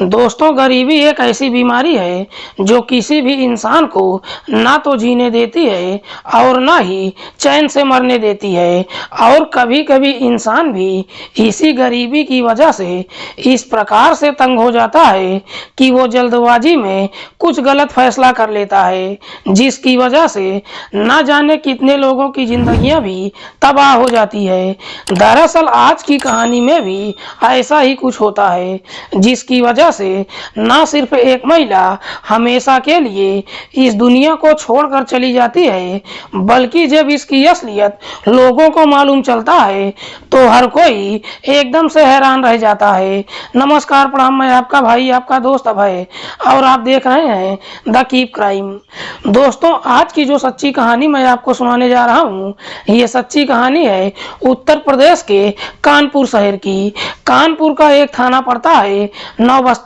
दोस्तों, गरीबी एक ऐसी बीमारी है जो किसी भी इंसान को ना तो जीने देती है और ना ही चैन से मरने देती है। और कभी-कभी इंसान भी इसी गरीबी की वजह से इस प्रकार से तंग हो जाता है कि वो जल्दबाजी में कुछ गलत फैसला कर लेता है, जिसकी वजह से ना जाने कितने लोगों की जिंदगियां भी तबाह हो जाती है। दरअसल आज की कहानी में भी ऐसा ही कुछ होता है, जिसकी वजह से ना सिर्फ एक महिला हमेशा के लिए इस दुनिया को छोड़कर चली जाती है, बल्कि जब इसकी असलियत लोगों को मालूम चलता है तो हर कोई एकदम से हैरान रह जाता है। नमस्कार, प्रणाम। मैं आपका भाई, आपका दोस्त अभय, और आप देख रहे हैं द कीप क्राइम। दोस्तों, आज की जो सच्ची कहानी मैं आपको सुनाने जा रहा हूँ, ये सच्ची कहानी है उत्तर प्रदेश के कानपुर शहर की। कानपुर का एक थाना पड़ता है नौबस्ता।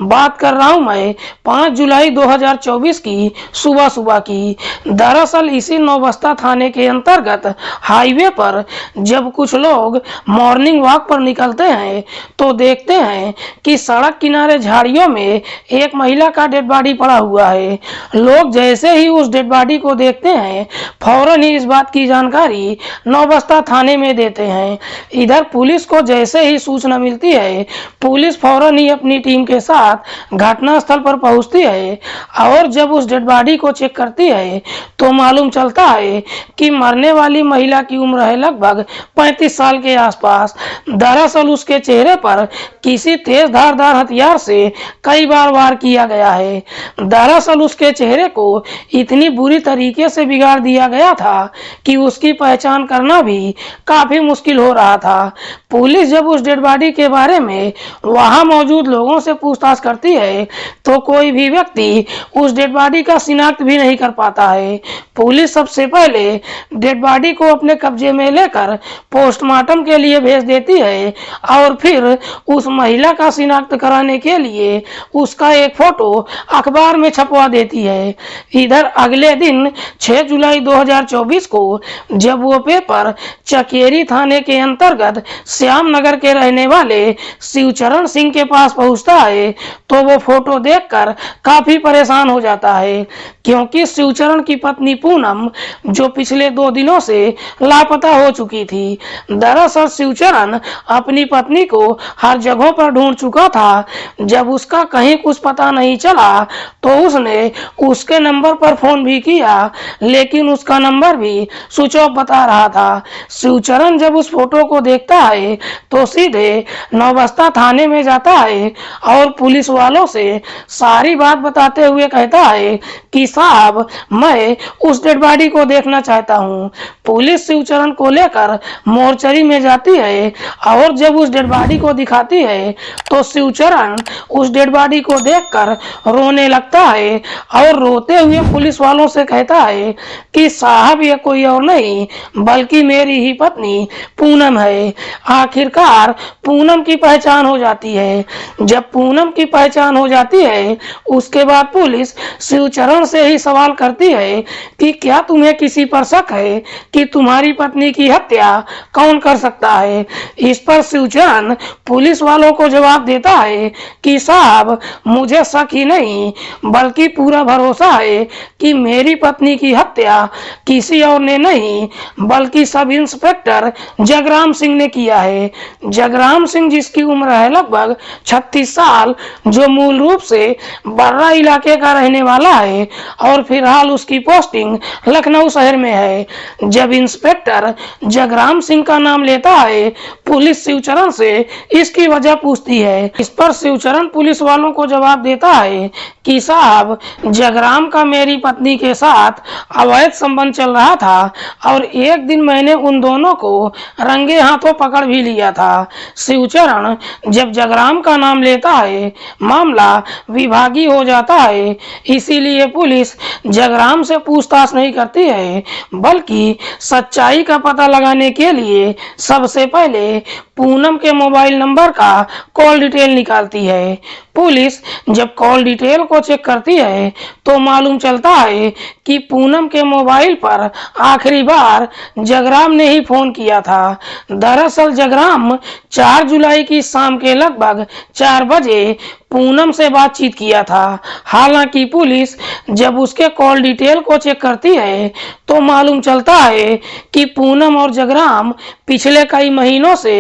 बात कर रहा हूं मैं 5 जुलाई 2024 की सुबह की। दरअसल इसी नौबस्ता थाने के अंतर्गत हाईवे पर जब कुछ लोग मॉर्निंग वॉक पर निकलते हैं तो देखते हैं कि सड़क किनारे झाड़ियों में एक महिला का डेड बॉडी पड़ा हुआ है। लोग जैसे ही उस डेड बॉडी को देखते हैं, फौरन ही इस बात की जानकारी नौबस्ता थाने में देते हैं। इधर पुलिस को जैसे ही सूचना मिलती है, पुलिस फौरन ही अपनी टीम के साथ घटनास्थल पर पहुंचती है और जब उस डेड बॉडी को चेक करती है तो मालूम चलता है कि मरने वाली महिला की उम्र है लगभग 35 साल के आसपास। दरअसल उसके चेहरे पर किसी तेज धारदार हथियार से कई बार वार किया गया है। दरअसल उसके चेहरे को इतनी बुरी तरीके से बिगाड़ दिया गया था कि उसकी पहचान करना भी काफी मुश्किल हो रहा था। पुलिस जब उस डेड बॉडी के बारे में वहां मौजूद लोगों से पूछताछ करती है तो कोई भी व्यक्ति उस डेड बॉडी का शिनाख्त भी नहीं कर पाता है। पुलिस सबसे पहले डेड बॉडी को अपने कब्जे में लेकर पोस्टमार्टम के लिए भेज देती है और फिर उस महिला का शिनाख्त कराने के लिए उसका एक फोटो अखबार में छपवा देती है। इधर अगले दिन 6 जुलाई 2024 को जब वो पेपर चकेरी थाने के अंतर्गत श्याम नगर के रहने वाले शिवचरण सिंह के पास पहुंचता है तो वो फोटो देखकर काफी परेशान हो जाता है, क्योंकि शिवचरण की पत्नी पूनम जो पिछले 2 दिनों से लापता हो चुकी थी। दरअसल शिवचरण अपनी पत्नी को हर जगहों पर ढूंढ चुका था। जब उसका कहीं कुछ पता नहीं चला तो उसने उसके नंबर पर फोन भी किया, लेकिन उसका नंबर भी स्विच ऑफ बता रहा था। शिवचरण जब उस फोटो को देखता है तो सीधे नौबस्ता थाने में जाता है और पुलिस वालों से सारी बात बताते हुए कहता है कि साहब, मैं उस डेड बॉडी को देखना चाहता हूँ। पुलिस शिवचरण को लेकर मोर्चरी में जाती है और जब उस डेड बॉडी को दिखाती है तो शिवचरण उस डेड बॉडी को देखकर रोने लगता है और रोते हुए पुलिस वालों से कहता है कि साहब, ये कोई और नहीं बल्कि मेरी ही पत्नी पूनम है। आखिरकार पूनम की पहचान हो जाती है। जब पूनम की पहचान हो जाती है उसके बाद पुलिस शिवचरण से ही सवाल करती है कि क्या तुम्हें किसी पर शक है कि तुम्हारी पत्नी की हत्या कौन कर सकता है। इस पर शिवचरण पुलिस वालों को जवाब देता है कि साहब, मुझे शक ही नहीं बल्कि पूरा भरोसा है कि मेरी पत्नी की हत्या किसी और ने नहीं बल्कि सब इंस्पेक्टर जगराम सिंह ने किया है। जगराम सिंह जिसकी उम्र है लगभग 36 साल, जो मूल रूप से बर्रा इलाके का रहने वाला है और फिलहाल उसकी पोस्टिंग लखनऊ शहर में है। जब इंस्पेक्टर जगराम सिंह का नाम लेता है, पुलिस शिवचरण से इसकी वजह पूछती है। इस पर शिवचरण पुलिस वालों को जवाब देता है कि साहब, जगराम का मेरी पत्नी के साथ अवैध संबंध चल रहा था और एक दिन मैंने उन दोनों को रंगे हाथों पकड़ भी लिया था। शिवचरण जब जगराम का नाम लेता है, मामला विभागीय हो जाता है, इसीलिए पुलिस जगराम से पूछताछ नहीं करती है बल्कि सच्चाई का पता लगाने के लिए सबसे पहले पूनम के मोबाइल नंबर का कॉल डिटेल निकालती है। पुलिस जब कॉल डिटेल को चेक करती है तो मालूम चलता है कि पूनम के मोबाइल पर आखिरी बार जगराम ने ही फोन किया था। दरअसल जगराम 4 जुलाई की शाम के लगभग 4 बजे पूनम से बातचीत किया था। हालांकि पुलिस जब उसके कॉल डिटेल को चेक करती है तो मालूम चलता है कि पूनम और जगराम पिछले कई महीनों से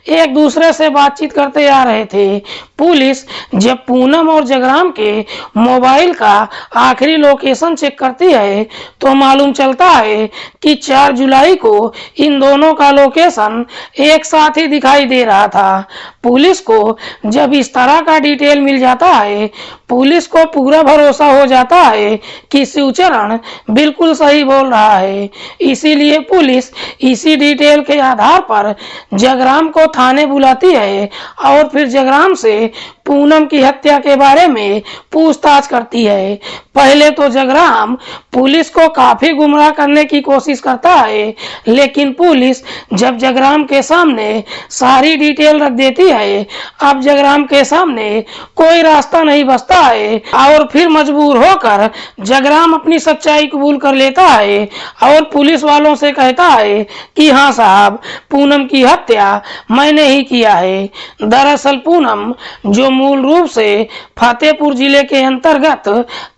एक दूसरे से बातचीत करते आ रहे थे। पुलिस जब पूनम और जगराम के मोबाइल का आखिरी लोकेशन चेक करती है तो मालूम चलता है कि 4 जुलाई को इन दोनों का लोकेशन एक साथ ही दिखाई दे रहा था। पुलिस को जब इस तरह का डिटेल मिल जाता है, पुलिस को पूरा भरोसा हो जाता है कि शिवचरण बिल्कुल सही बोल रहा है। इसीलिए पुलिस इसी डिटेल के आधार पर जगराम को थाने बुलाती है और फिर जगराम से पूनम की हत्या के बारे में पूछताछ करती है। पहले तो जगराम पुलिस को काफी गुमराह करने की कोशिश करता है, लेकिन पुलिस जब जगराम के सामने सारी डिटेल रख देती है, अब जगराम के सामने कोई रास्ता नहीं बचता है और फिर मजबूर होकर जगराम अपनी सच्चाई कबूल कर लेता है और पुलिस वालों से कहता है कि हाँ साहब, पूनम की हत्या मैंने ही किया है। दरअसल पूनम जो मूल रूप से फतेहपुर जिले के अंतर्गत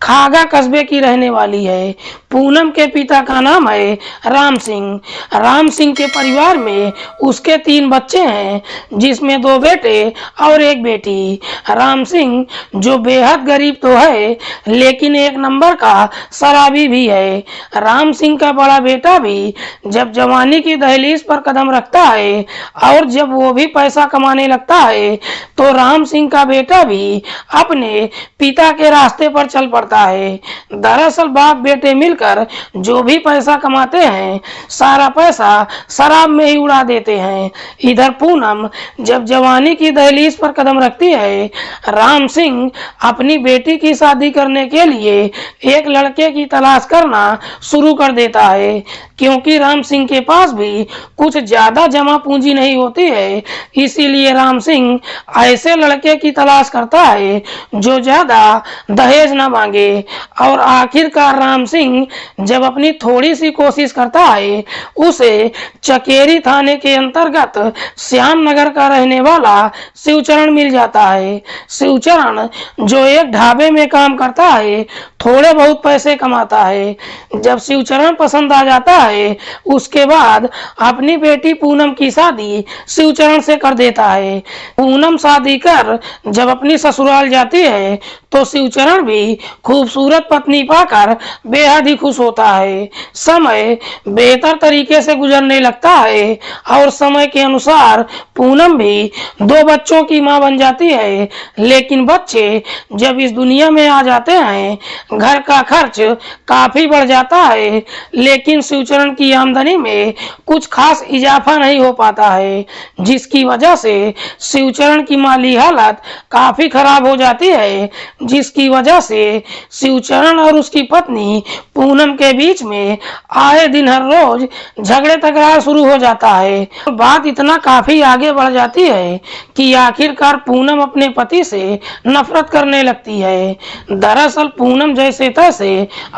खागा कस्बे की रहने वाली है। पूनम के पिता का नाम है राम सिंह। राम सिंह के परिवार में उसके 3 बच्चे हैं, जिसमें 2 बेटे और 1 बेटी। राम सिंह जो बेहद गरीब तो है, लेकिन 1 नंबर का शराबी भी है। राम सिंह का बड़ा बेटा भी जब जवानी की दहलीज पर कदम रखता है और जब वो भी पैसा कमाने लगता है तो राम सिंह का बेटा भी अपने पिता के रास्ते पर चल पड़ता है। दरअसल बाप बेटे मिलकर जो भी पैसा कमाते हैं, सारा पैसा शराब में ही उड़ा देते हैं। इधर पूनम जब जवानी की दहलीज पर कदम रखती है, राम सिंह अपनी बेटी की शादी करने के लिए एक लड़के की तलाश करना शुरू कर देता है। क्योंकि राम सिंह के पास भी कुछ ज्यादा जमा पूंजी नहीं होती है, इसीलिए राम सिंह ऐसे लड़के की तलाश करता है जो ज्यादा दहेज न मांगे। और आखिरकार राम सिंह जब अपनी थोड़ी सी कोशिश करता है, उसे चकेरी थाने के अंतर्गत श्याम नगर का रहने वाला शिवचरण मिल जाता है। शिवचरण जो एक ढाबे में काम करता है, थोड़े बहुत पैसे कमाता है। जब शिवचरण पसंद आ जाता है, उसके बाद अपनी बेटी पूनम की शादी शिवचरण से कर देता है। पूनम शादी कर जब अपनी ससुराल जाती है तो शिवचरण भी खूबसूरत पत्नी पाकर बेहद ही खुश होता है। समय बेहतर तरीके से गुजरने लगता है और समय के अनुसार पूनम भी 2 बच्चों की मां बन जाती है। लेकिन बच्चे जब इस दुनिया में आ जाते हैं, घर का खर्च काफी बढ़ जाता है, लेकिन शिवचरण की आमदनी में कुछ खास इजाफा नहीं हो पाता है, जिसकी वजह से शिवचरण की माली हालत काफी खराब हो जाती है, जिसकी वजह से शिवचरण और उसकी पत्नी पूनम के बीच में आए दिन हर रोज झगड़े तकरार शुरू हो जाता है। बात इतना काफी आगे बढ़ जाती है कि आखिरकार पूनम अपने पति से नफरत करने लगती है। दरअसल पूनम जैसे तैसे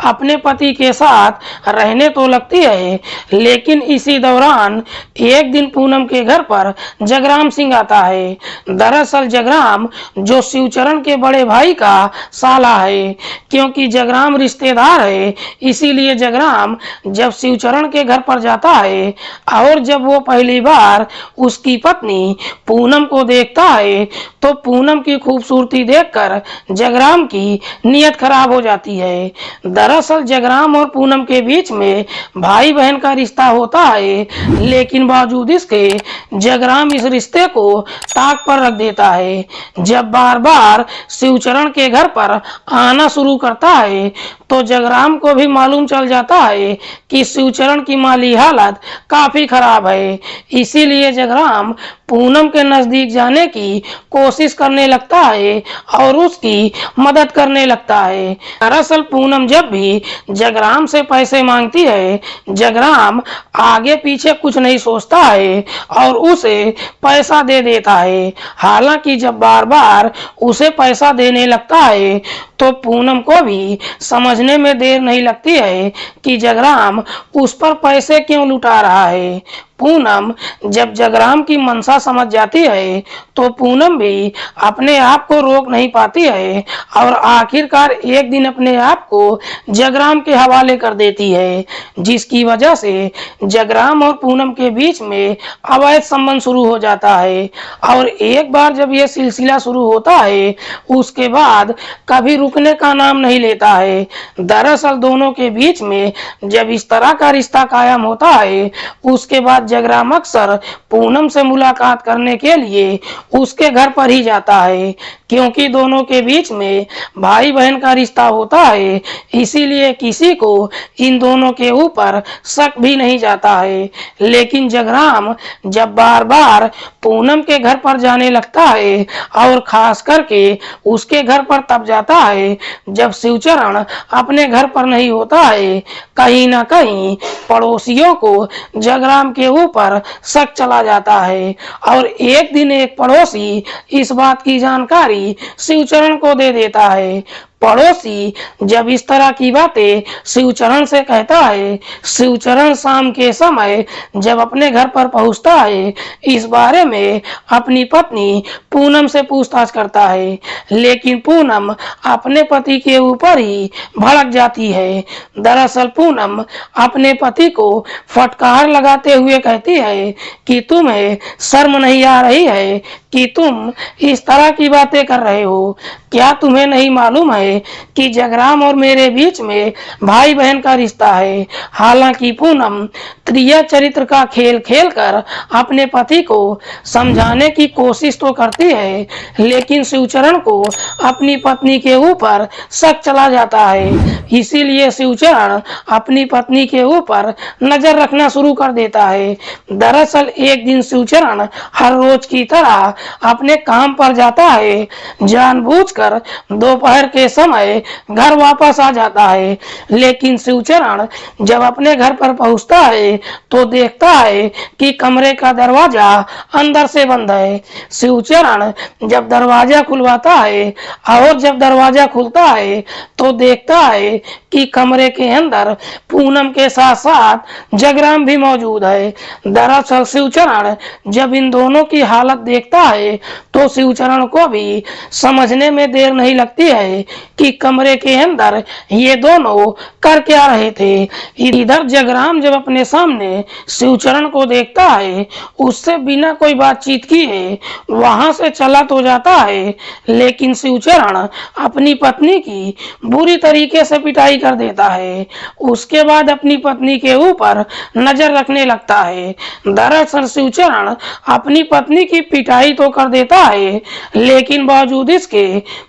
अपने पति के साथ रहने तो लगती है, लेकिन इसी दौरान एक दिन पूनम के घर पर जगराम सिंह आता है। दरअसल जगराम जो शिवचरण के बड़े भाई का साला है। क्योंकि जगराम रिश्तेदार है, इसीलिए जगराम जब शिवचरण के घर पर जाता है और जब वो पहली बार उसकी पत्नी पूनम को देखता है तो पूनम की खूबसूरती देखकर जगराम की नीयत खराब हो जाती है। दरअसल जगराम और पूनम के बीच में भाई बहन का रिश्ता होता है, लेकिन बावजूद इसके जगराम इस रिश्ते को ताक पर रख देता है। जब बार बार शिवचरण के घर पर आना शुरू करता है तो जगराम को भी मालूम चल जाता है कि शिवचरण की माली हालत काफी खराब है। इसीलिए जगराम पूनम के नजदीक जाने की कोशिश करने लगता है और उसकी मदद करने लगता है। दरअसल पूनम जब भी जगराम से पैसे मांगती है, जगराम आगे पीछे कुछ नहीं सोचता है और उसे पैसा दे देता है। हालांकि जब बार बार उसे पैसा देने लगता है तो पूनम को भी समझने में देर नहीं लगती है कि जगराम उस पर पैसे क्यों लुटा रहा है। पूनम जब जगराम की मंशा समझ जाती है तो पूनम भी अपने आप को रोक नहीं पाती है और आखिरकार एक दिन अपने आप को जगराम के हवाले कर देती है, जिसकी वजह से जगराम और पूनम के बीच में अवैध संबंध शुरू हो जाता है। और एक बार जब यह सिलसिला शुरू होता है उसके बाद कभी रुकने का नाम नहीं लेता है। दरअसल दोनों के बीच में जब इस तरह का रिश्ता कायम होता है उसके बाद जगराम अक्सर पूनम से मुलाकात करने के लिए उसके घर पर ही जाता है, क्योंकि दोनों के बीच में भाई बहन का रिश्ता होता है, इसीलिए किसी को इन दोनों के ऊपर शक भी नहीं जाता है। लेकिन जगराम जब बार बार पूनम के घर पर जाने लगता है और खास करके उसके घर पर तब जाता है जब शिवचरण अपने घर पर नहीं होता है, कहीं ना कहीं पड़ोसियों को जगराम के ऊपर शक चला जाता है। और एक दिन एक पड़ोसी इस बात की जानकारी शिवचरण को दे देता है। पड़ोसी जब इस तरह की बातें शिवचरण से कहता है, शिवचरण शाम के समय जब अपने घर पर पहुंचता है इस बारे में अपनी पत्नी पूनम से पूछताछ करता है, लेकिन पूनम अपने पति के ऊपर ही भड़क जाती है। दरअसल पूनम अपने पति को फटकार लगाते हुए कहती है कि तुम्हें शर्म नहीं आ रही है कि तुम इस तरह की बातें कर रहे हो? क्या तुम्हें नहीं मालूम है कि जगराम और मेरे बीच में भाई बहन का रिश्ता है? हालांकि पूनम त्रिया चरित्र का खेल खेलकर अपने पति को समझाने की कोशिश तो करती है, लेकिन शिवचरण को अपनी पत्नी के ऊपर शक चला जाता है। इसीलिए शिवचरण अपनी पत्नी के ऊपर नजर रखना शुरू कर देता है। दरअसल एक दिन शिवचरण हर रोज की तरह अपने काम पर जाता है, जानबूझकर दोपहर के समय घर वापस आ जाता है। लेकिन शिवचरण जब अपने घर पर पहुंचता है तो देखता है कि कमरे का दरवाजा अंदर से बंद है। शिवचरण जब दरवाजा खुलवाता है और जब दरवाजा खुलता है तो देखता है कि कमरे के अंदर पूनम के साथ साथ जगराम भी मौजूद है। दरअसल शिवचरण जब इन दोनों की हालत देखता है तो शिवचरण को भी समझने में देर नहीं लगती है कि कमरे के अंदर ये दोनों कर क्या रहे थे। इधर जगराम जब अपने सामने शिवचरण को देखता है उससे बिना कोई बातचीत किए वहां से चला तो जाता है, लेकिन शिवचरण अपनी पत्नी की बुरी तरीके से पिटाई कर देता है। उसके बाद अपनी पत्नी के ऊपर नजर रखने लगता है। दरअसल शिवचरण अपनी पत्नी की पिटाई तो कर देता है, लेकिन बावजूद इसके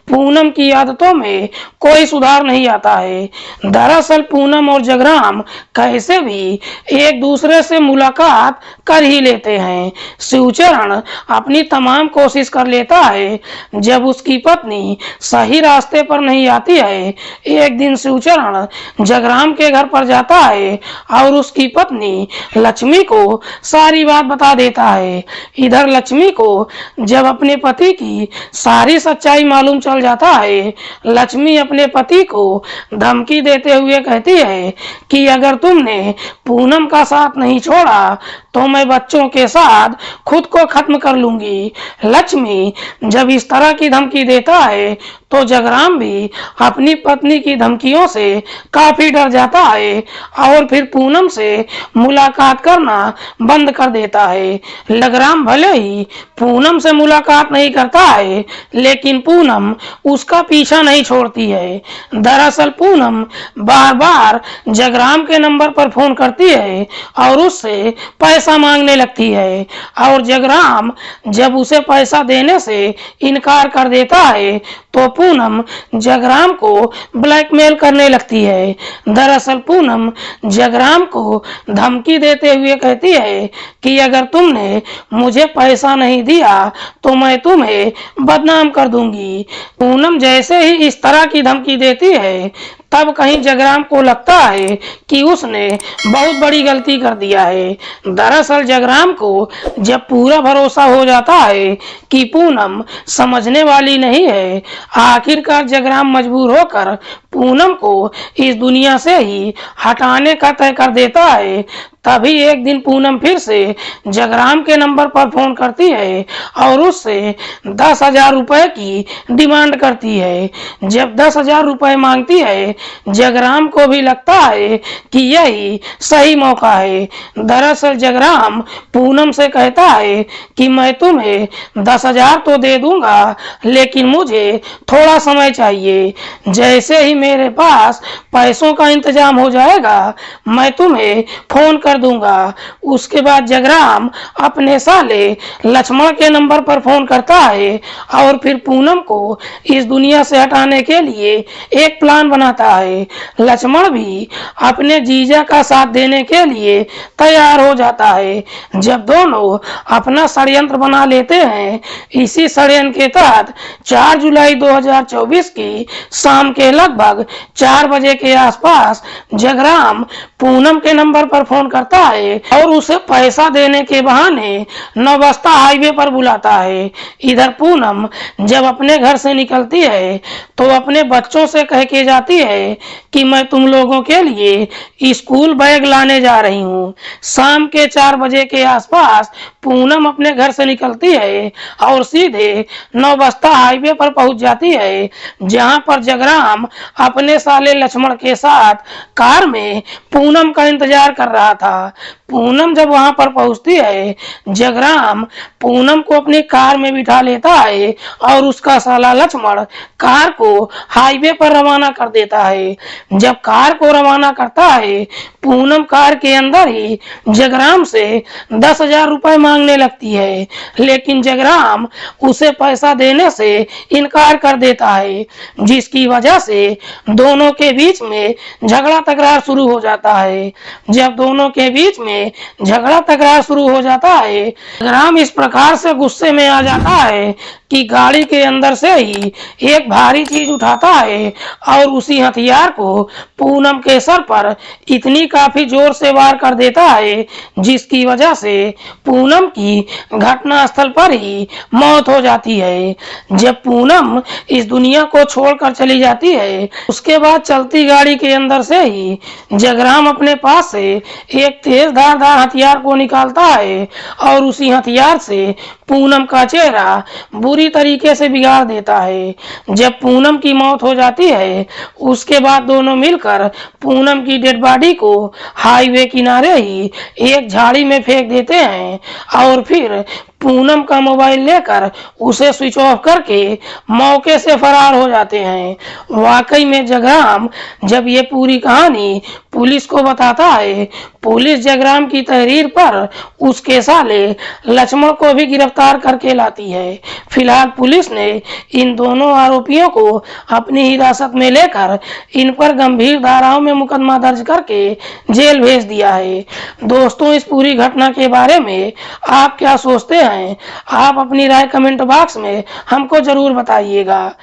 पूनम की आदतों में कोई सुधार नहीं आता है। दरअसल पूनम और जगराम कैसे भी एक दूसरे से मुलाकात कर ही लेते हैं। शिवचरण अपनी तमाम कोशिश कर लेता है, जब उसकी पत्नी सही रास्ते पर नहीं आती है। एक दिन शिवचरण जगराम के घर पर जाता है और उसकी पत्नी लक्ष्मी को सारी बात बता देता है। इधर लक्ष्मी को जब अपने पति की सारी सच्चाई मालूम चल जाता है, लक्ष्मी अपने पति को धमकी देते हुए कहती है कि अगर तुमने पूनम का साथ नहीं छोड़ा तो मैं बच्चों के साथ खुद को खत्म कर लूंगी। लक्ष्मी जब इस तरह की धमकी देता है तो जगराम भी अपनी पत्नी की धमकियों से काफी डर जाता है और फिर पूनम से मुलाकात करना बंद कर देता है। जगराम भले ही पूनम से मुलाकात नहीं करता है, लेकिन पूनम उसका पीछा नहीं छोड़ती है। दरअसल पूनम बार बार जगराम के नंबर पर फोन करती है और उससे पैसा मांगने लगती है, और जगराम जब उसे पैसा देने से इनकार कर देता है तो पूनम जगराम को ब्लैकमेल करने लगती है। दरअसल पूनम जगराम को धमकी देते हुए कहती है कि अगर तुमने मुझे पैसा नहीं दिया तो मैं तुम्हें बदनाम कर दूंगी। पूनम जैसे ही इस तरह की धमकी देती है तब कहीं जगराम को लगता है कि उसने बहुत बड़ी गलती कर दिया है। दरअसल जगराम को जब पूरा भरोसा हो जाता है कि पूनम समझने वाली नहीं है, आखिरकार जगराम मजबूर होकर पूनम को इस दुनिया से ही हटाने का तय कर देता है। तभी एक दिन पूनम फिर से जगराम के नंबर पर फोन करती है और उससे 10,000 रुपए की डिमांड करती है। जब 10,000 रुपए मांगती है, जगराम को भी लगता है कि यही सही मौका है। दरअसल जगराम पूनम से कहता है कि मैं तुम्हें 10,000 तो दे दूंगा, लेकिन मुझे थोड़ा समय चाहिए। जैसे ही मेरे पास पैसों का इंतजाम हो जाएगा, मैं तुम्हें फोन कर दूंगा। उसके बाद जगराम अपने साले लक्ष्मण के नंबर पर फोन करता है और फिर पूनम को इस दुनिया से हटाने के लिए एक प्लान बनाता है। लक्ष्मण भी अपने जीजा का साथ देने के लिए तैयार हो जाता है। जब दोनों अपना षड्यंत्र बना लेते हैं, इसी षड्यंत्र के तहत 4 जुलाई 2024 की शाम के लगभग 4 बजे के आसपास जगराम पूनम के नंबर पर फोन करता है और उसे पैसा देने के बहाने नौबस्ता हाईवे पर बुलाता है। इधर पूनम जब अपने घर से निकलती है तो अपने बच्चों से कह के जाती है कि मैं तुम लोगों के लिए स्कूल बैग लाने जा रही हूँ। शाम के 4 बजे के आसपास पूनम अपने घर से निकलती है और सीधे नौबस्ता हाईवे पर पहुंच जाती है, जहां पर जगराम अपने साले लक्ष्मण के साथ कार में पूनम का इंतजार कर रहा था। पूनम जब वहां पर पहुंचती है, जगराम पूनम को अपनी कार में बिठा लेता है और उसका साला लक्ष्मण कार को हाईवे पर रवाना कर देता है। जब कार को रवाना करता है, पूनम कार के अंदर ही जगराम से 10,000 रुपए मांगने लगती है, लेकिन जगराम उसे पैसा देने से इनकार कर देता है, जिसकी वजह से दोनों के बीच में झगड़ा तकरार शुरू हो जाता है। जब दोनों के बीच में झगड़ा तकरार शुरू हो जाता है, जगराम इस प्रकार से गुस्से में आ जाता है कि गाड़ी के अंदर से ही एक भारी चीज उठाता है और उसी हथियार को पूनम के सर पर इतनी काफी जोर से वार कर देता है, जिसकी वजह से पूनम की घटना स्थल पर ही मौत हो जाती है। जब पूनम इस दुनिया को छोड़कर चली जाती है, उसके बाद चलती गाड़ी के अंदर से ही जगराम अपने पास से एक तेज धारदार हथियार को निकालता है और उसी हथियार से पूनम का चेहरा बुरी तरीके से बिगाड़ देता है। जब पूनम की मौत हो जाती है, उसके बाद दोनों मिलकर पूनम की डेड बॉडी को हाईवे किनारे ही एक झाड़ी में फेंक देते हैं और फिर पूनम का मोबाइल लेकर उसे स्विच ऑफ करके मौके से फरार हो जाते हैं। वाकई में जगराम जब ये पूरी कहानी पुलिस को बताता है, पुलिस जगराम की तहरीर पर उसके साले लक्ष्मण को भी गिरफ्तार करके लाती है। फिलहाल पुलिस ने इन दोनों आरोपियों को अपनी हिरासत में लेकर इन पर गंभीर धाराओं में मुकदमा दर्ज करके जेल भेज दिया है। दोस्तों, इस पूरी घटना के बारे में आप क्या सोचते हैं? आप अपनी राय कमेंट बॉक्स में हमको जरूर बताइएगा।